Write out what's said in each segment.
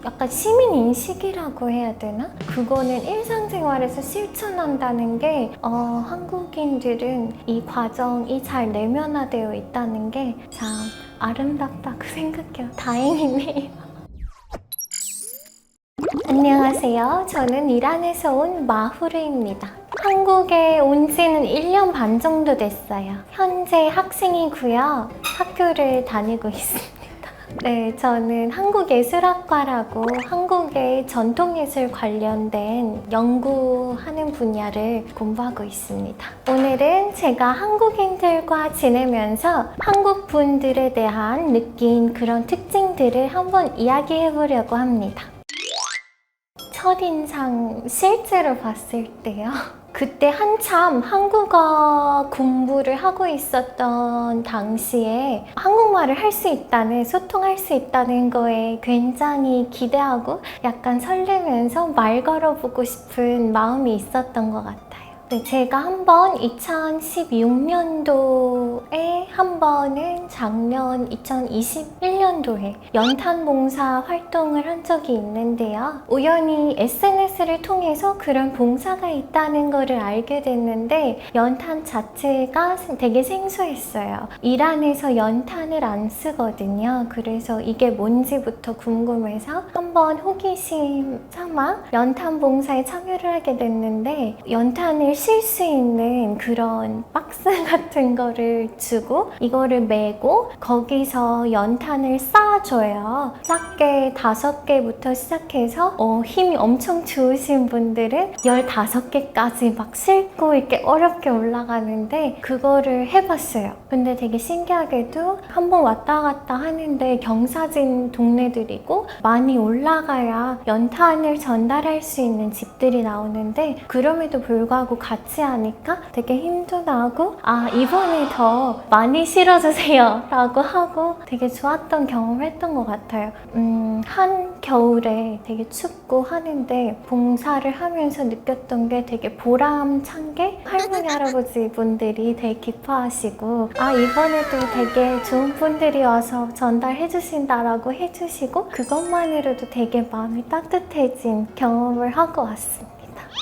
약간 시민인식이라고 해야 되나? 그거는 일상생활에서 실천한다는 게 한국인들은 이 과정이 잘 내면화되어 있다는 게 참 아름답다고 생각해요. 다행이네요. 안녕하세요. 저는 이란에서 온 마후르입니다. 한국에 온 지는 1년 반 정도 됐어요. 현재 학생이고요. 학교를 다니고 있습니다. 네, 저는 한국예술학과라고 한국의 전통예술 관련된 연구하는 분야를 공부하고 있습니다. 오늘은 제가 한국인들과 지내면서 한국 분들에 대한 느낀 그런 특징들을 한번 이야기해 보려고 합니다. 첫인상 실제로 봤을 때요. 그때 한참 한국어 공부를 하고 있었던 당시에 한국말을 할 수 있다는, 소통할 수 있다는 거에 굉장히 기대하고 약간 설레면서 말 걸어보고 싶은 마음이 있었던 것 같아요. 네, 제가 한번 2016년도에 한 번은 작년 2021년도에 연탄봉사 활동을 한 적이 있는데요. 우연히 SNS를 통해서 그런 봉사가 있다는 것을 알게 됐는데 연탄 자체가 되게 생소했어요. 이란에서 연탄을 안 쓰거든요. 그래서 이게 뭔지부터 궁금해서 한번 호기심 삼아 연탄봉사에 참여를 하게 됐는데 연탄을 실 수 있는 그런 박스 같은 거를 주고 이거를 메고 거기서 연탄을 쌓아줘요. 작게 5개부터 시작해서 힘이 엄청 좋으신 분들은 15개까지 막 싣고 이렇게 어렵게 올라가는데 그거를 해봤어요. 근데 되게 신기하게도 한번 왔다 갔다 하는데 경사진 동네들이고 많이 올라가야 연탄을 전달할 수 있는 집들이 나오는데 그럼에도 불구하고 같이 하니까 되게 힘도 나고 이번에 더 많이 실어주세요 라고 하고 되게 좋았던 경험을 했던 것 같아요. 한겨울에 되게 춥고 하는데 봉사를 하면서 느꼈던 게 되게 보람찬 게 할머니 할아버지 분들이 되게 기뻐하시고 이번에도 되게 좋은 분들이 와서 전달해 주신다라고 해주시고 그것만으로도 되게 마음이 따뜻해진 경험을 하고 왔습니다.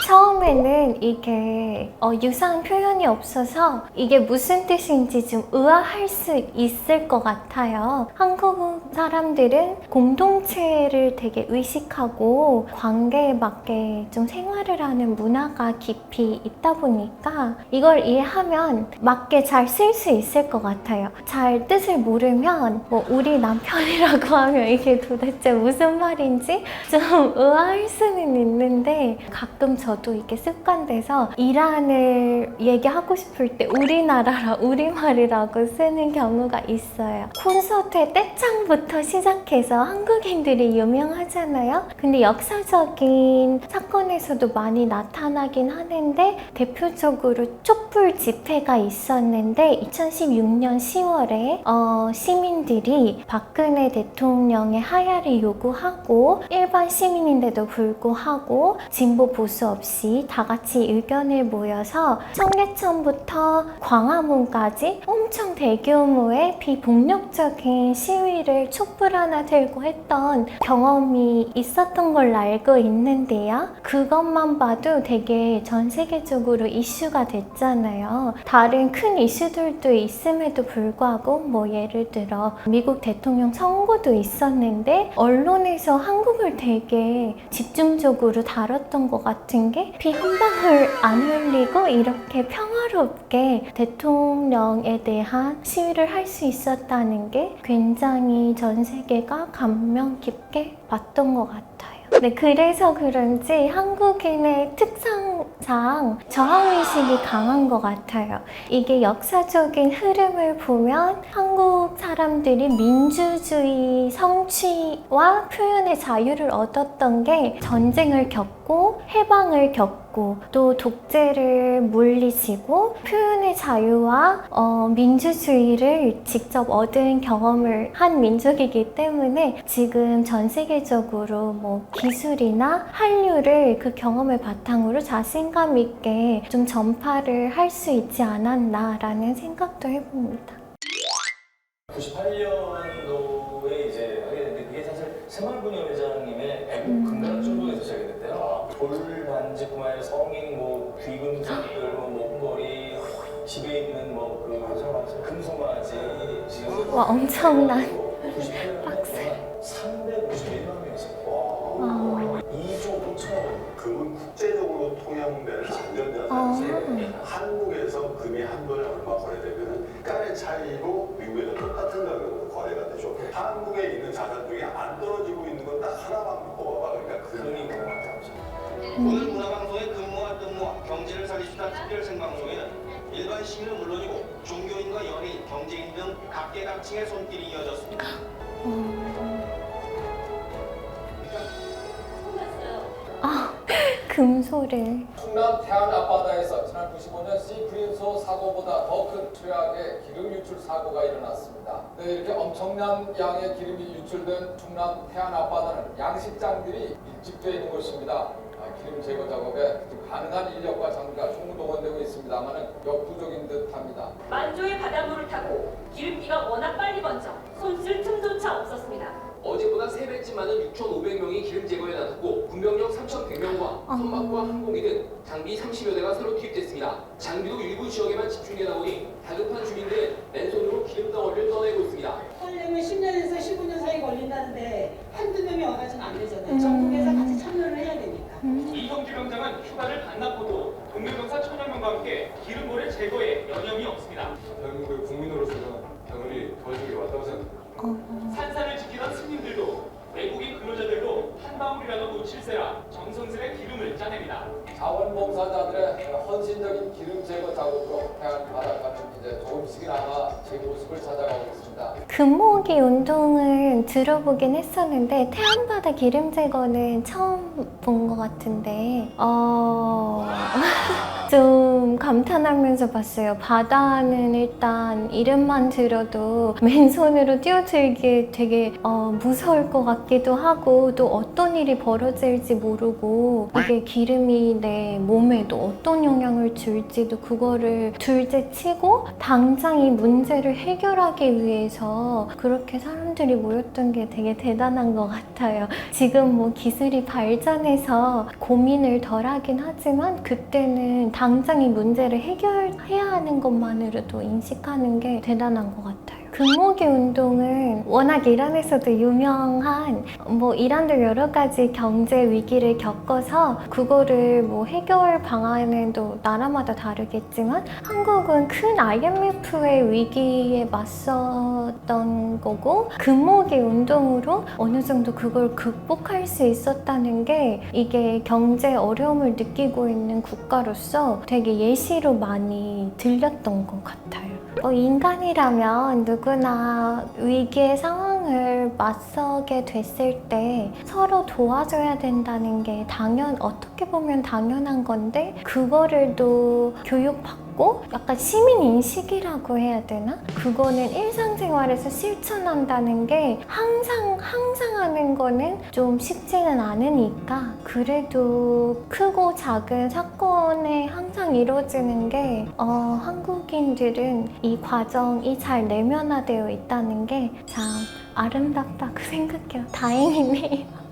처음에는 이게 유사한 표현이 없어서 이게 무슨 뜻인지 좀 의아할 수 있을 것 같아요. 한국 사람들은 공동체를 되게 의식하고 관계에 맞게 좀 생활을 하는 문화가 깊이 있다 보니까 이걸 이해하면 맞게 잘 쓸 수 있을 것 같아요. 잘 뜻을 모르면 우리 남편이라고 하면 이게 도대체 무슨 말인지 좀 의아할 수는 있는데 가끔 저도 이게 습관돼서 이란을 얘기하고 싶을 때 우리나라라 우리말이라고 쓰는 경우가 있어요. 콘서트의 떼창부터 시작해서 한국인들이 유명하잖아요. 근데 역사적인 사건에서도 많이 나타나긴 하는데 대표적으로 촛불 집회가 있었는데 2016년 10월에 시민들이 박근혜 대통령의 하야를 요구하고 일반 시민인데도 불구하고 진보 보수 없이 다 같이 의견을 모여서 청계천부터 광화문까지 엄청 대규모의 비폭력적인 시위를 촛불 하나 들고 했던 경험이 있었던 걸로 알고 있는데요. 그것만 봐도 되게 전 세계적으로 이슈가 됐잖아요. 다른 큰 이슈들도 있음에도 불구하고 예를 들어 미국 대통령 선거도 있었는데 언론에서 한국을 되게 집중적으로 다뤘던 것 같은 게 피 한 방울 안 흘리고 이렇게 평화롭게 대통령에 대한 시위를 할 수 있었다는 게 굉장히 전 세계가 감명 깊게 봤던 것 같아요. 네, 그래서 그런지 한국인의 특성상 저항의식이 강한 것 같아요. 이게 역사적인 흐름을 보면 한국 사람들이 민주주의 성취와 표현의 자유를 얻었던 게 전쟁을 겪고 해방을 겪고 또 독재를 물리치고 표현의 자유와 민주주의를 직접 얻은 경험을 한 민족이기 때문에 지금 전 세계적으로 기술이나 한류를 그 경험을 바탕으로 자신감 있게 좀 전파를 할 수 있지 않았나라는 생각도 해봅니다. 98년도에 이제 하게 됐는데 그게 사실 새마을분녀회장님의 돌반지뿐만 아니라 성인, 뭐 귀금속들, 뭐 목걸이, 집에 있는 뭐그 금송아지 지금 와, 엄청난 98년 박스. 351만 명이 있어요. 와. 2조 5천억. 금은 국제적으로 통용되는 안전자산인데 한국에서 금이 한 돈에 얼마 거래되면 약간의 차이로 미국에서 똑같은 가격으로 거래가 되죠. 한국에 있는 자산 중에 안 떨어지고 있는 건 딱 하나만 뽑아봐. 그러니까 금이 오늘 문화방송의 근무와 뜬무와 경제를 살리시다 특별 생방송에는 일반 시민은 물론이고 종교인과 연예인, 경제인 등 각계각층의 손길이 이어졌습니다. 금소를. 충남 태안 앞바다에서 지난 95년 시프린소 사고보다 더 큰 최악의 기름 유출 사고가 일어났습니다. 네, 이렇게 엄청난 양의 기름이 유출된 충남 태안 앞바다는 양식장들이 밀집되어 있는 곳입니다. 기름 제거 작업에 가능한 인력과 장비가 총동원되고 있습니다만 역부족인 듯합니다. 만조의 바닷물을 타고 기름기가 워낙 빨리 번져 손 쓸 틈조차 없었습니다. 어제보다 3배쯤 많은 6,500명이 기름 제거에 나섰고 군병력 3,100명과 선박과 항공기 등 장비 30여 대가 새로 투입됐습니다. 장비도 일부 지역에만 집중되다 보니 다급한 주민들은 맨손으로 기름 덩어리를 떠내고 있습니다. 하려면 10년에서 15년 사이 걸린다는데 한두 명이 와가지고는 안 되잖아요. 전국에서 같이 참여를 해야 되니까. 이성주 병장은 휴가를 반납고도 동료병사 1,000여 명과 함께 기름고래 제거에 여념이 없습니다. 대한민국의 국민으로서는 당연히 도와주기 왔다고 생각합니다. 산산을 지키던 스님들도 외국인 근로자들도 한 방울이라도 놓칠세라 정성스레 기름을 짜냅니다. 자원봉사자들의 헌신적인 기름 제거 작업으로 태안 바닷가는 이제 조금씩이나마 제 모습을 찾아가고 있습니다. 금모으기 운동을 들어보긴 했었는데 태안바다 기름 제거는 처음 본 것 같은데 좀 감탄하면서 봤어요. 바다는 일단 이름만 들어도 맨손으로 뛰어들기 되게 무서울 것 같기도 하고 또 어떤 일이 벌어질지 모르고 이게 기름이 내 몸에도 어떤 영향을 줄지도 그거를 둘째 치고 당장 이 문제를 해결하기 위해서 그렇게 사람들이 모였던 게 되게 대단한 것 같아요. 지금 뭐 기술이 발전해서 고민을 덜 하긴 하지만 그때는 당장 이 문제를 해결해야 하는 것만으로도 인식하는 게 대단한 것 같아요. 금모기 운동은 워낙 이란에서도 유명한 이란도 여러 가지 경제 위기를 겪어서 그거를 해결 방안은 또 나라마다 다르겠지만 한국은 큰 IMF의 위기에 맞섰던 거고 금모기 운동으로 어느 정도 그걸 극복할 수 있었다는 게 이게 경제 어려움을 느끼고 있는 국가로서 되게 예시로 많이 들렸던 것 같아요. 인간이라면 누구나 위기의 상황을 맞서게 됐을 때 서로 도와줘야 된다는 게 어떻게 보면 당연한 건데 그거를 또 교육받고 약간 시민인식이라고 해야 되나? 그거는 일상생활에서 실천한다는 게 항상 하는 거는 좀 쉽지는 않으니까 그래도 크고 작은 사건에 항상 이루어지는 게 한국인들은 이 과정이 잘 내면화되어 있다는 게 참 아름답다고 생각해요. 다행이네요.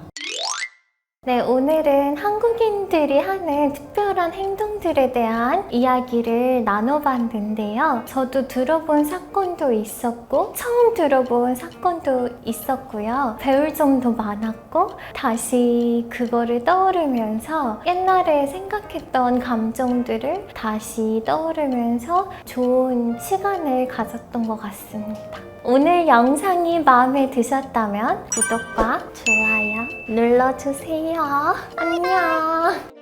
네, 오늘은 한국인들이 하는 특별한 행동들에 대한 이야기를 나눠봤는데요. 저도 들어본 사건도 있었고 처음 들어본 사건도 있었고요. 배울 점도 많았고 다시 그거를 떠오르면서 옛날에 생각했던 감정들을 다시 떠오르면서 좋은 시간을 가졌던 것 같습니다. 오늘 영상이 마음에 드셨다면 구독과 좋아요 눌러주세요. 안녕.